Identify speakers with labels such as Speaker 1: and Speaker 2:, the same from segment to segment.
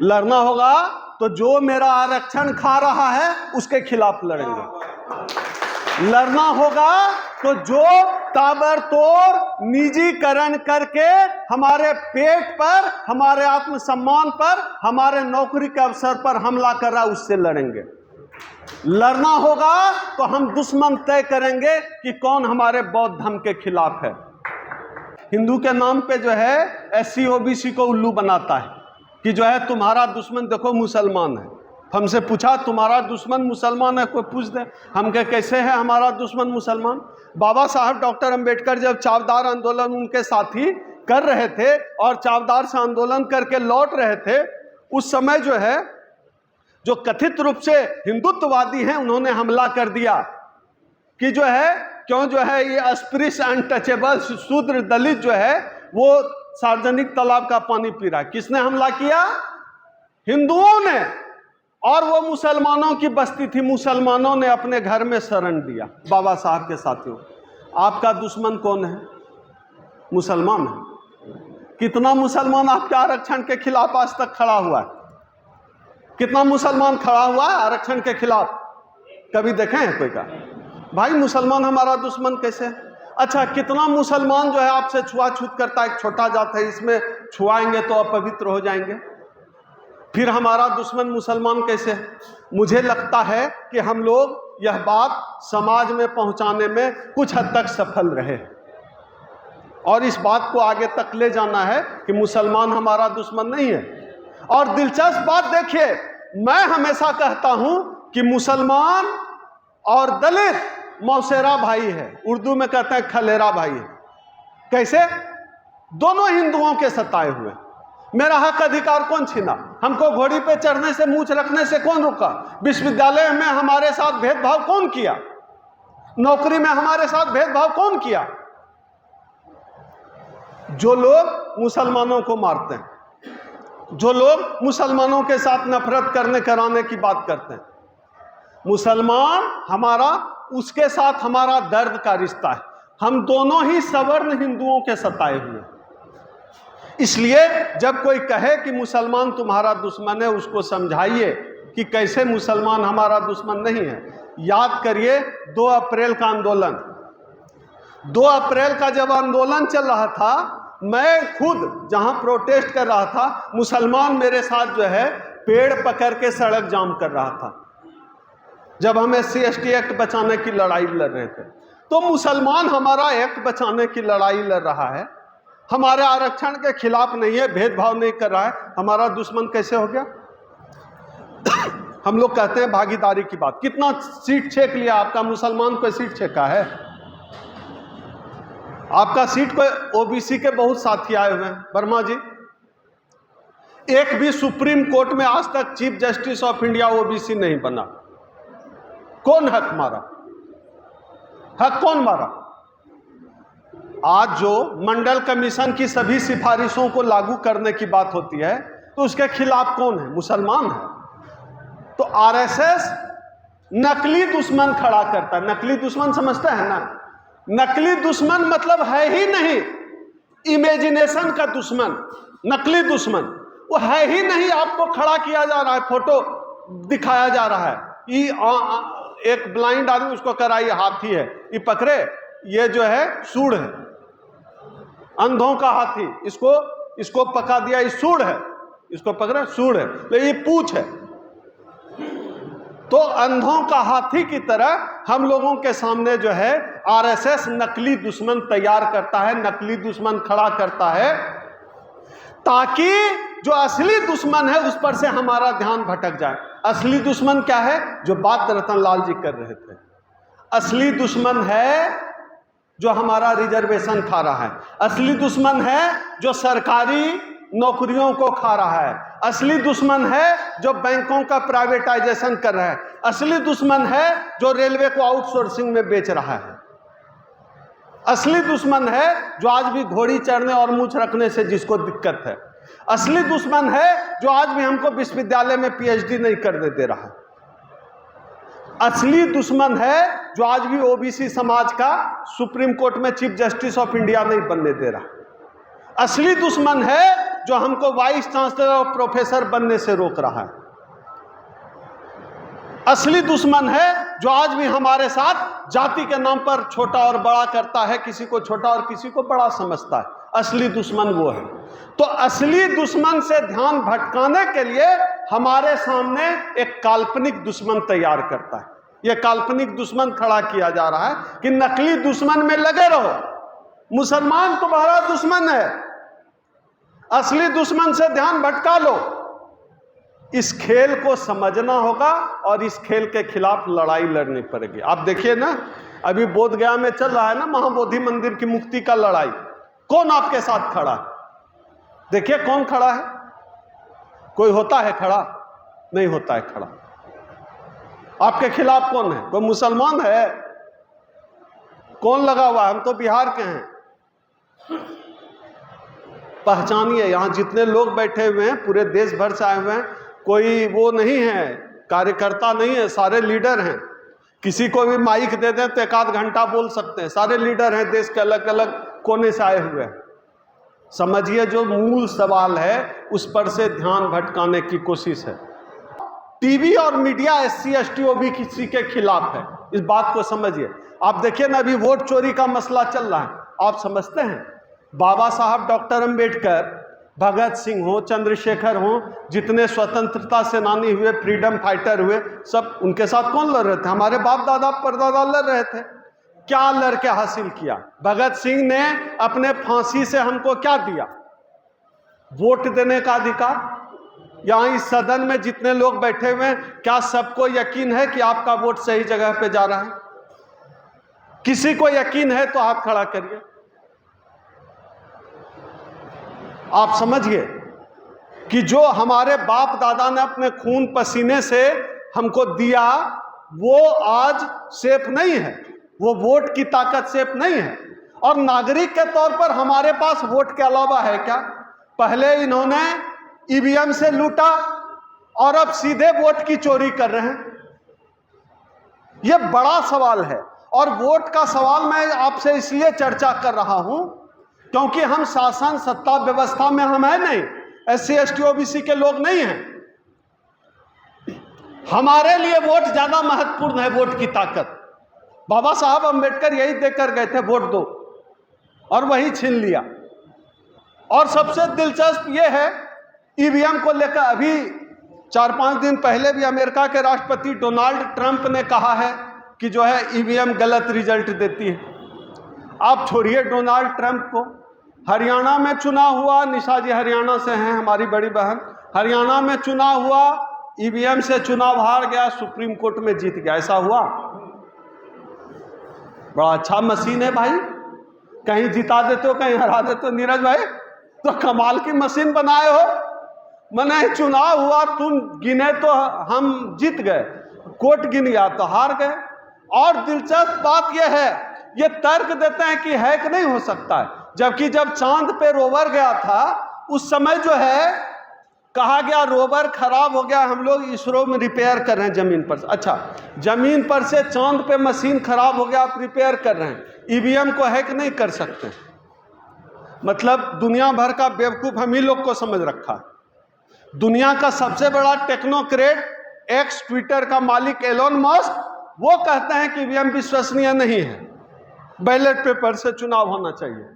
Speaker 1: लड़ना होगा तो जो मेरा आरक्षण खा रहा है उसके खिलाफ लड़ेंगे। लड़ना होगा तो जो ताबड़तोड़ निजीकरण करके हमारे पेट पर, हमारे आत्मसम्मान पर, हमारे नौकरी के अवसर पर हमला कर रहा है, उससे लड़ेंगे। लड़ना होगा तो हम दुश्मन तय करेंगे कि कौन हमारे बौद्ध धर्म के खिलाफ है। हिंदू के नाम पे जो है एससी ओबीसी को उल्लू बनाता है कि जो है तुम्हारा दुश्मन देखो मुसलमान है। हमसे पूछा तुम्हारा दुश्मन मुसलमान है, कोई पूछ दे, हम कहे कैसे है हमारा दुश्मन मुसलमान। बाबा साहब डॉक्टर अंबेडकर जब चावदार आंदोलन उनके साथी कर रहे थे और चावदार से आंदोलन करके लौट रहे थे, उस समय जो है जो कथित रूप से हिंदुत्ववादी हैं उन्होंने हमला कर दिया कि जो है क्यों जो है ये अस्पृश्य अनटचेबल शूद्र दलित जो है वो सार्वजनिक तालाब का पानी पी रहा है। किसने हमला किया? हिंदुओं ने। और वो मुसलमानों की बस्ती थी, मुसलमानों ने अपने घर में शरण दिया। बाबा साहब के साथियों, आपका दुश्मन कौन है? मुसलमान है। कितना मुसलमान आपके आरक्षण के खिलाफ आज तक खड़ा हुआ है? कितना मुसलमान खड़ा हुआ है आरक्षण के खिलाफ? कभी देखे हैं कोई का? भाई मुसलमान हमारा दुश्मन कैसे? अच्छा, कितना मुसलमान जो है आपसे छुआछूत करता है, एक छोटा जात है, इसमें छुआएंगे तो अपवित्र हो जाएंगे, फिर हमारा दुश्मन मुसलमान कैसे? मुझे लगता है कि हम लोग यह बात समाज में पहुंचाने में कुछ हद तक सफल रहे और इस बात को आगे तक ले जाना है कि मुसलमान हमारा दुश्मन नहीं है। और दिलचस्प बात देखिए, मैं हमेशा कहता हूं कि मुसलमान और दलित मौसेरा भाई है, उर्दू में कहते हैं खलेरा भाई है। कैसे? दोनों हिंदुओं के सताए हुए। मेरा हक अधिकार कौन छीना? हमको घोड़ी पे चढ़ने से, मूंछ रखने से कौन रोका? विश्वविद्यालय में हमारे साथ भेदभाव कौन किया? नौकरी में हमारे साथ भेदभाव कौन किया? जो लोग मुसलमानों को मारते हैं, जो लोग मुसलमानों के साथ नफरत करने कराने की बात करते हैं। मुसलमान हमारा, उसके साथ हमारा दर्द का रिश्ता है। हम दोनों ही सवर्ण हिंदुओं के सताए हुए। इसलिए जब कोई कहे कि मुसलमान तुम्हारा दुश्मन है, उसको समझाइए कि कैसे मुसलमान हमारा दुश्मन नहीं है। याद करिए 2 अप्रैल का आंदोलन। 2 अप्रैल का जब आंदोलन चल रहा था, मैं खुद जहां प्रोटेस्ट कर रहा था, मुसलमान मेरे साथ जो है पेड़ पकड़ के सड़क जाम कर रहा था। जब हम SC ST एक्ट बचाने की लड़ाई लड़ रहे थे, तो मुसलमान हमारा एक्ट बचाने की लड़ाई लड़ रहा है, हमारे आरक्षण के खिलाफ नहीं है, भेदभाव नहीं कर रहा है, हमारा दुश्मन कैसे हो गया? हम लोग कहते हैं भागीदारी की बात। कितना सीट छेक लिया आपका? मुसलमान कोई सीट छेका है? आपका सीट कोई ओबीसी के बहुत साथी आए हुए हैं। वर्मा जी, एक भी सुप्रीम कोर्ट में आज तक chief justice of India OBC नहीं बना। कौन हक मारा? हक कौन मारा? आज जो मंडल कमीशन की सभी सिफारिशों को लागू करने की बात होती है, तो उसके खिलाफ कौन है? मुसलमान है। तो आरएसएस नकली दुश्मन खड़ा करता है। नकली दुश्मन समझते हैं ना? नकली दुश्मन मतलब है ही नहीं, इमेजिनेशन का दुश्मन, नकली दुश्मन वो है ही नहीं। आपको खड़ा किया जा रहा है, फोटो दिखाया जा रहा है कि एक ब्लाइंड आदमी, उसको करा ये हाथी है, ये पकड़े, ये जो है सूढ़ है, अंधों का हाथी, इसको पका दिया, ये सूढ़ है, इसको पकड़ा सूढ़ है, तो ये पूंछ है। तो अंधों का हाथी की तरह हम लोगों के सामने जो है आरएसएस नकली दुश्मन तैयार करता है, नकली दुश्मन खड़ा करता है, ताकि जो असली दुश्मन है उस पर से हमारा ध्यान भटक जाए। असली दुश्मन क्या है? जो बात रतनलाल जी कर रहे थे, असली दुश्मन है जो हमारा रिजर्वेशन खा रहा है, असली दुश्मन है जो सरकारी नौकरियों को खा रहा है, असली दुश्मन है जो बैंकों का प्राइवेटाइजेशन कर रहा है, असली दुश्मन है जो रेलवे को आउटसोर्सिंग में बेच रहा है, असली दुश्मन है जो आज भी घोड़ी चढ़ने और मूंछ रखने से जिसको दिक्कत है, असली दुश्मन है जो आज भी हमको विश्वविद्यालय में PhD नहीं करने दे रहा है, असली दुश्मन है जो आज भी ओबीसी समाज का सुप्रीम कोर्ट में चीफ जस्टिस ऑफ इंडिया नहीं बनने दे रहा। असली दुश्मन है जो हमको वाइस चांसलर और प्रोफेसर बनने से रोक रहा है। असली दुश्मन है जो आज भी हमारे साथ जाति के नाम पर छोटा और बड़ा करता है, किसी को छोटा और किसी को बड़ा समझता है। असली दुश्मन वो है। तो असली दुश्मन से ध्यान भटकाने के लिए हमारे सामने एक काल्पनिक दुश्मन तैयार करता है। यह काल्पनिक दुश्मन खड़ा किया जा रहा है कि नकली दुश्मन में लगे रहो, मुसलमान तुम्हारा दुश्मन है, असली दुश्मन से ध्यान भटका लो। इस खेल को समझना होगा और इस खेल के खिलाफ लड़ाई लड़नी पड़ेगी। आप देखिए ना, अभी बोधगया में चल रहा है ना महाबोधि मंदिर की मुक्ति का लड़ाई। कौन आपके साथ खड़ा है? देखिए कौन खड़ा है? कोई होता है खड़ा? नहीं होता है खड़ा। आपके खिलाफ कौन है? कोई मुसलमान है? कौन लगा हुआ है? हम तो बिहार के हैं। पहचानिए, यहां जितने लोग बैठे हुए हैं पूरे देश भर से आए हुए हैं, कोई वो नहीं है, कार्यकर्ता नहीं है, सारे लीडर हैं। किसी को भी माइक दे दें तो एक आध घंटा बोल सकते हैं। सारे लीडर हैं, देश के अलग अलग कोने से आए हुए हैं। समझिए, जो मूल सवाल है उस पर से ध्यान भटकाने की कोशिश है। टीवी और मीडिया SC ST OBC के खिलाफ है, इस बात को समझिए। आप देखिए ना, अभी वोट चोरी का मसला चल रहा है। आप समझते हैं बाबा साहब डॉक्टर अंबेडकर, भगत सिंह हो, चंद्रशेखर हो, जितने स्वतंत्रता सेनानी हुए, फ्रीडम फाइटर हुए, सब उनके साथ कौन लड़ रहे थे? हमारे बाप दादा परदादा लड़ रहे थे। क्या लड़के हासिल किया? भगत सिंह ने अपने फांसी से हमको क्या दिया? वोट देने का अधिकार। यहां इस सदन में जितने लोग बैठे हुए हैं, क्या सबको यकीन है कि आपका वोट सही जगह पे जा रहा है? किसी को यकीन है तो हाथ खड़ा करिए। आप समझिए कि जो हमारे बाप दादा ने अपने खून पसीने से हमको दिया, वो आज सेफ नहीं है, वो वोट की ताकत सेफ नहीं है। और नागरिक के तौर पर हमारे पास वोट के अलावा है क्या? पहले इन्होंने EVM से लूटा और अब सीधे वोट की चोरी कर रहे हैं। यह बड़ा सवाल है। और वोट का सवाल मैं आपसे इसलिए चर्चा कर रहा हूं क्योंकि हम शासन सत्ता व्यवस्था में हम है नहीं, SC ST OBC के लोग नहीं हैं। हमारे लिए वोट ज्यादा महत्वपूर्ण है, वोट की ताकत। बाबा साहब अंबेडकर यही देकर गए थे, वोट दो, और वही छीन लिया। और सबसे दिलचस्प यह है, EVM को लेकर अभी 4-5 दिन पहले भी अमेरिका के राष्ट्रपति डोनाल्ड ट्रंप ने कहा है कि जो है EVM गलत रिजल्ट देती है। आप छोड़िए डोनाल्ड ट्रंप को, हरियाणा में चुनाव हुआ, निशा जी हरियाणा से हैं, हमारी बड़ी बहन, हरियाणा में चुनाव हुआ, EVM से चुनाव हार गया, सुप्रीम कोर्ट में जीत गया। ऐसा हुआ? बड़ा अच्छा मशीन है भाई, कहीं जिता देते हो कहीं हरा देते हो। नीरज भाई तो कमाल की मशीन बनाए हो। मैंने चुनाव हुआ, तुम गिने तो हम जीत गए, कोर्ट गिन गया तो हार गए। और दिलचस्प बात यह है, ये तर्क देते हैं कि हैक नहीं हो सकता है, जबकि जब चांद पे रोवर गया था उस समय जो है कहा गया रोवर खराब हो गया, हम लोग इसरो में रिपेयर कर रहे हैं जमीन पर से। अच्छा, जमीन पर से चांद पे मशीन खराब हो गया, आप रिपेयर कर रहे हैं, EVM को हैक नहीं कर सकते। मतलब दुनिया भर का बेवकूफ हम ही लोग को समझ रखा है। दुनिया का सबसे बड़ा टेक्नोक्रेट एक्स ट्विटर का मालिक एलोन मस्क, वो कहते हैं कि EVM विश्वसनीय नहीं है, बैलेट पेपर से चुनाव होना चाहिए।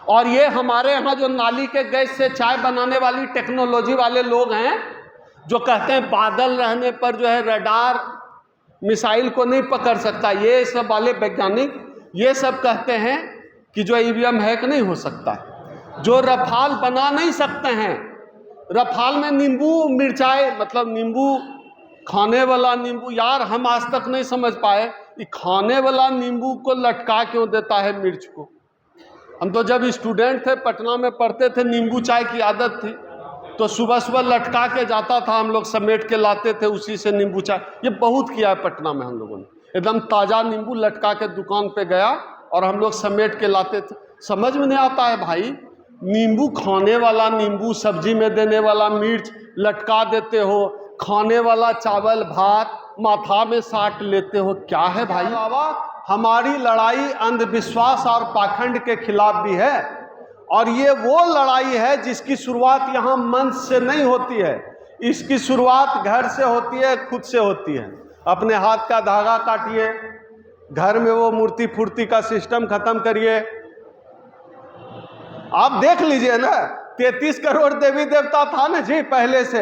Speaker 1: और ये हमारे यहाँ जो नाली के गैस से चाय बनाने वाली टेक्नोलॉजी वाले लोग हैं, जो कहते हैं बादल रहने पर जो है रडार मिसाइल को नहीं पकड़ सकता, ये सब वाले वैज्ञानिक ये सब कहते हैं कि जो EVM हैक नहीं हो सकता। जो रफाल बना नहीं सकते हैं, रफाल में नींबू मिर्चाई, मतलब नींबू खाने वाला नींबू, यार हम आज तक नहीं समझ पाए कि खाने वाला नींबू को लटका क्यों देता है मिर्च को। हम तो जब स्टूडेंट थे पटना में पढ़ते थे, नींबू चाय की आदत थी, तो सुबह सुबह लटका के जाता था, हम लोग समेट के लाते थे, उसी से नींबू चाय। ये बहुत किया है पटना में हम लोगों ने, एकदम ताज़ा नींबू लटका के दुकान पे गया और हम लोग समेट के लाते थे। समझ में नहीं आता है भाई, नींबू खाने वाला नींबू, सब्जी में देने वाला मिर्च लटका देते हो, खाने वाला चावल भात माथा में साट लेते हो, क्या है भाई? हमारी लड़ाई अंधविश्वास और पाखंड के खिलाफ भी है। और ये वो लड़ाई है जिसकी शुरुआत यहाँ मंच से नहीं होती है, इसकी शुरुआत घर से होती है, खुद से होती है। अपने हाथ का धागा काटिए, घर में वो मूर्ति फूर्ति का सिस्टम खत्म करिए। आप देख लीजिए ना, 33 करोड़ देवी देवता था ना जी पहले से,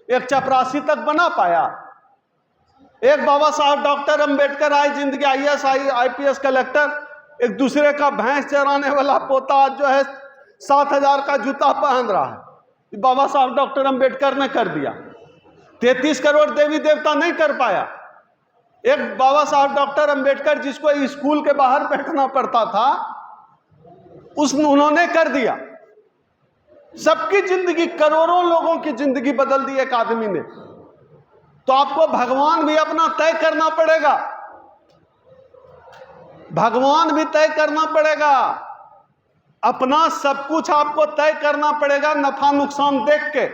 Speaker 1: एक चपरासी तक बना पाया। एक बाबा साहब डॉक्टर अंबेडकर आए, जिंदगी IAS IPS कलेक्टर, एक दूसरे का भैंस चराने वाला पोता आज जो है 7,000 का जूता पहन रहा है, बाबा साहब डॉक्टर अंबेडकर ने कर दिया। 33 करोड़ देवी देवता नहीं कर पाया। एक बाबा साहब डॉक्टर अंबेडकर जिसको स्कूल के बाहर बैठना पड़ता था, उन्होंने कर दिया। सबकी जिंदगी, करोड़ों लोगों की जिंदगी बदल दी एक आदमी ने। तो आपको भगवान भी अपना तय करना पड़ेगा, भगवान भी तय करना पड़ेगा, अपना सब कुछ आपको तय करना पड़ेगा, नफा नुकसान देख के।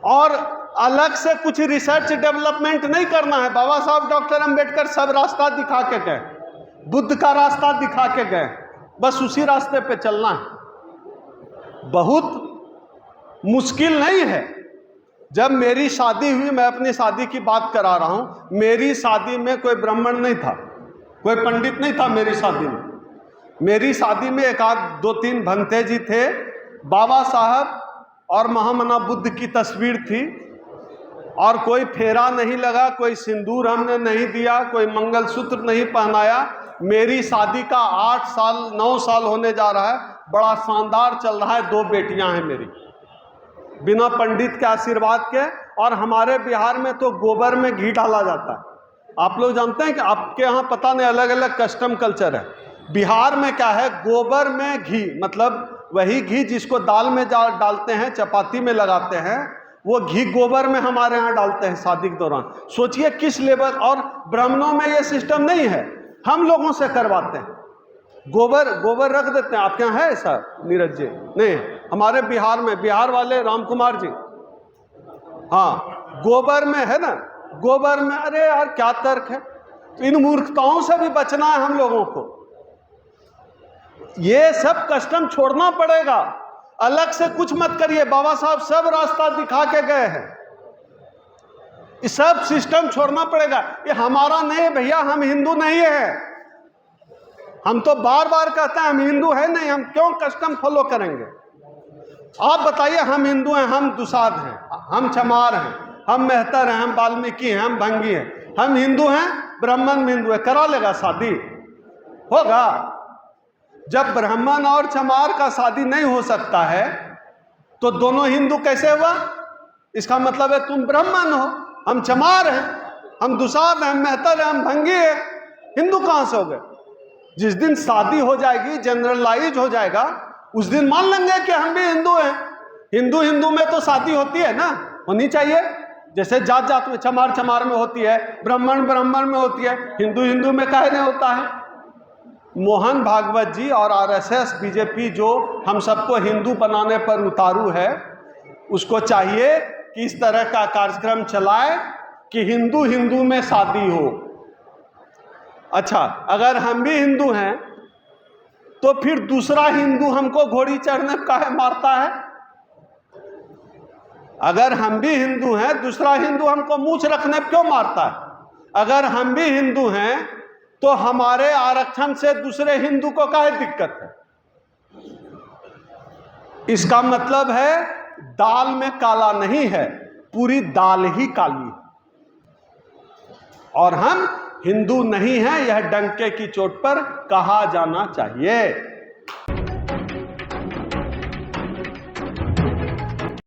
Speaker 1: और अलग से कुछ रिसर्च डेवलपमेंट नहीं करना है। बाबा साहब डॉक्टर अंबेडकर सब रास्ता दिखा के गए, बुद्ध का रास्ता दिखा के गए, बस उसी रास्ते पे चलना है। बहुत मुश्किल नहीं है। जब मेरी शादी हुई, मैं अपनी शादी की बात करा रहा हूं, मेरी शादी में कोई ब्राह्मण नहीं था, कोई पंडित नहीं था मेरी शादी में। मेरी शादी में एक आध 2-3 भंते जी थे, बाबा साहब और महामना बुद्ध की तस्वीर थी, और कोई फेरा नहीं लगा, कोई सिंदूर हमने नहीं दिया, कोई मंगलसूत्र नहीं पहनाया। मेरी शादी का 8 साल 9 साल होने जा रहा है, बड़ा शानदार चल रहा है। 2 बेटियां हैं मेरी, बिना पंडित के आशीर्वाद के। और हमारे बिहार में तो गोबर में घी डाला जाता है। आप लोग जानते हैं कि आपके यहाँ पता नहीं, अलग अलग कस्टम कल्चर है। बिहार में क्या है, गोबर में घी, मतलब वही घी जिसको दाल में डालते हैं, चपाती में लगाते हैं, वो घी गोबर में हमारे यहाँ डालते हैं शादी के दौरान। सोचिए किस लेवल। और ब्राह्मणों में ये सिस्टम नहीं है, हम लोगों से करवाते हैं। गोबर रख देते हैं। आपके यहाँ है ऐसा नीरज जी? नहीं, हमारे बिहार में, बिहार वाले राम कुमार जी, हाँ, गोबर में है ना, गोबर में। अरे यार क्या तर्क है। तो इन मूर्खताओं से भी बचना है हम लोगों को। ये सब कस्टम छोड़ना पड़ेगा, अलग से कुछ मत करिए। बाबा साहब सब रास्ता दिखा के गए हैं, ये सब सिस्टम छोड़ना पड़ेगा। ये हमारा नहीं है भैया, हम हिंदू नहीं है। हम तो बार बार कहते हैं हम हिंदू है नहीं, हम क्यों कस्टम फॉलो करेंगे? आप बताइए, हम हिंदू हैं, हम दुसाध हैं, हम चमार हैं, हम मेहतर हैं, हम वाल्मीकि हैं, हम भंगी हैं, हम हिंदू हैं, ब्राह्मण हिंदू है, करा लेगा शादी? होगा? जब ब्राह्मण और चमार का शादी नहीं हो सकता है तो दोनों हिंदू कैसे हुआ? इसका मतलब है तुम ब्राह्मण हो, हम चमार हैं, हम दुसाध हैं, हम मेहतर हैं, हम भंगी हैं, हिंदू कहां से हो गए? जिस दिन शादी हो जाएगी, जनरलाइज हो जाएगा, उस दिन मान लेंगे कि हम भी हिंदू हैं। हिंदू में तो शादी होती है ना, होनी चाहिए। जैसे जात जात में, चमार में होती है, ब्राह्मण में होती है, हिंदू में काहे नहीं होता है? मोहन भागवत जी और RSS बीजेपी जो हम सबको हिंदू बनाने पर उतारू है, उसको चाहिए कि इस तरह का कार्यक्रम चलाए कि हिंदू में शादी हो। अच्छा, अगर हम भी हिंदू हैं तो फिर दूसरा हिंदू हमको घोड़ी चढ़ने काहे मारता है? अगर हम भी हिंदू हैं, दूसरा हिंदू हमको मूंछ रखने क्यों मारता है? अगर हम भी हिंदू हैं तो हमारे आरक्षण से दूसरे हिंदू को काहे दिक्कत है? इसका मतलब है दाल में काला नहीं है, पूरी दाल ही काली है। और हम हिंदू नहीं हैं, यह डंके की चोट पर कहा जाना चाहिए।